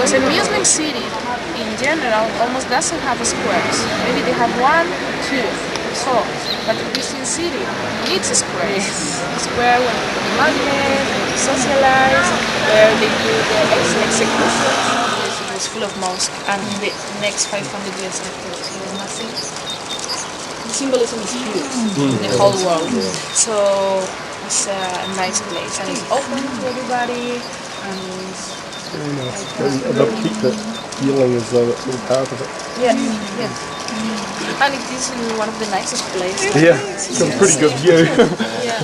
Because amusement city, in general, almost doesn't have squares. Maybe they have one, two, so. But Christian city needs squares. A square where people imagine, socialize, where they do the executions. It was full of mosques, and the next 500 years after, it was nothing. The symbolism is huge in the whole world. So it's a nice place, and it's open to everybody, and Very nice. And they'll keep it feeling as though it's all part of it. yeah, yeah. And it is in one of the nicest places. Yeah, it's got a pretty good view. Yeah.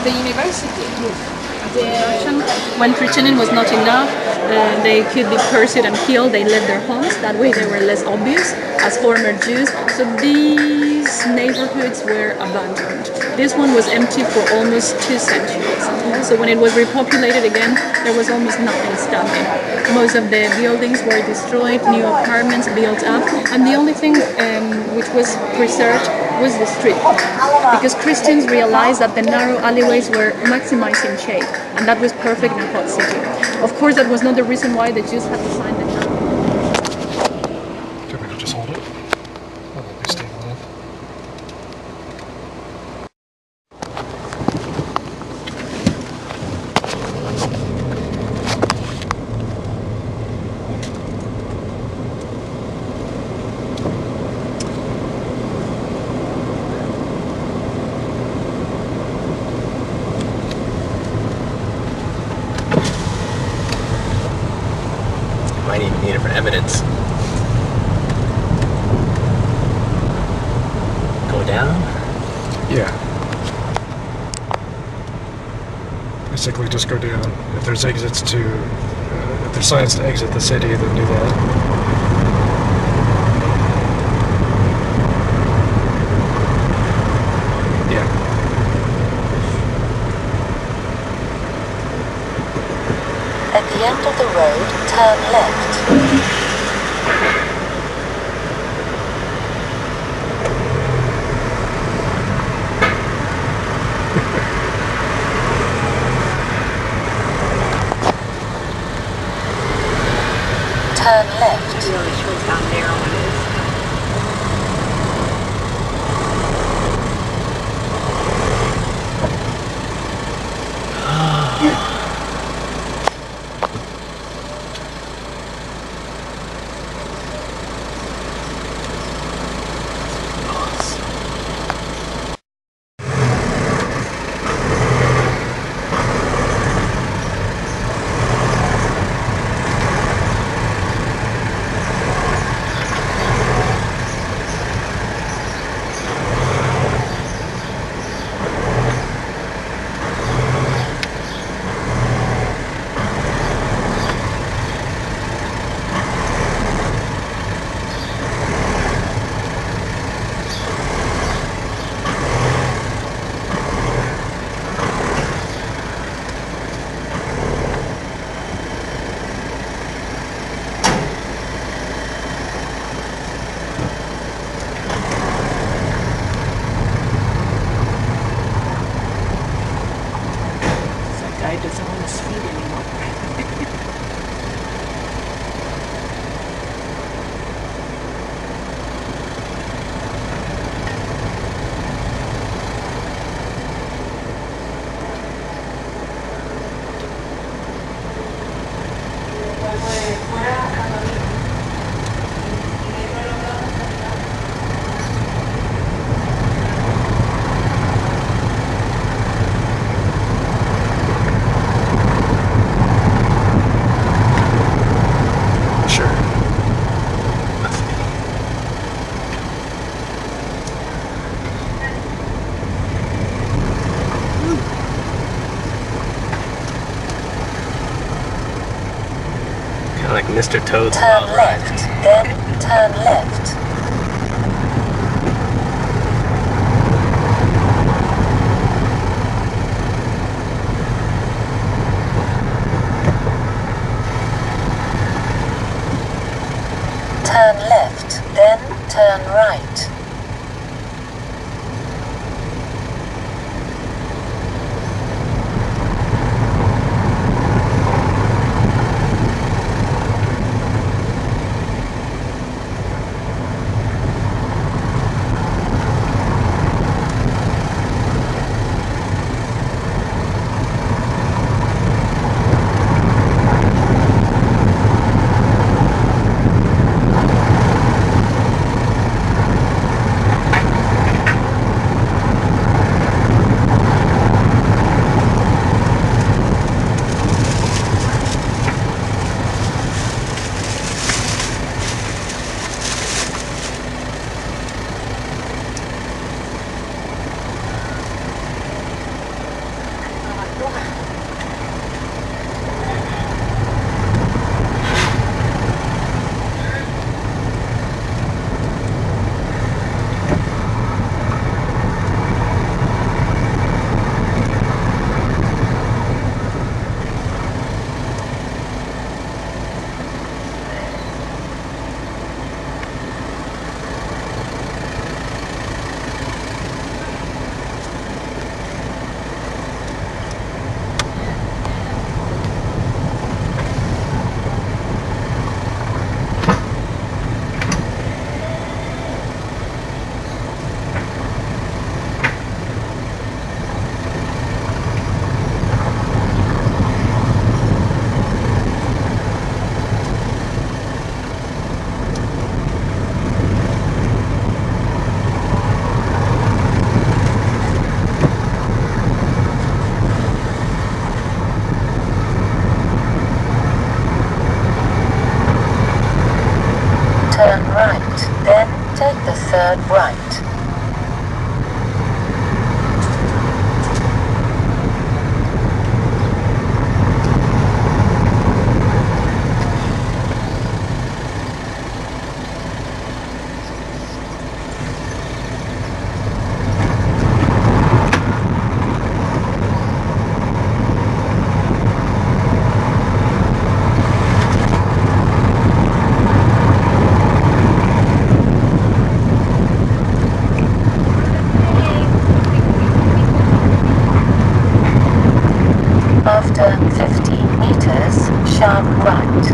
The university. When Christianism was not enough, they could be cursed and killed. They left their homes. That way, they were less obvious as former Jews. So these neighborhoods were abandoned. This one was empty for almost 2 centuries. So when it was repopulated again, there was almost nothing standing. Most of the buildings were destroyed, new apartments built up, and the only thing which was preserved was the street plan, because Christians realized that the narrow alleyways were maximizing shade, and that was perfect in a hot city. Of course, that was not the reason why the Jews had designed the town. Do you want me to just hold it? That won't be stable enough. Might even need it for evidence. Go down? Yeah. Basically just go down. If there's exits to, if there's signs to exit the city, then do that. At the end of the road, turn left. Turn left. It really shows how narrow it is. That guy doesn't want to speed anymore. Sure. Kind of like Mr. Toad's Turn Wild Ride. left. Then turn left. Turn left, then turn right. third right. After 15 meters, sharp right.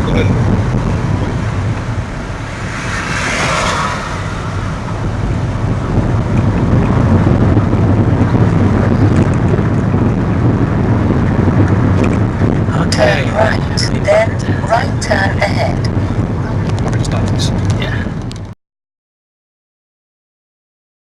Okay. Turn right, then right turn ahead. I'm going to stop this.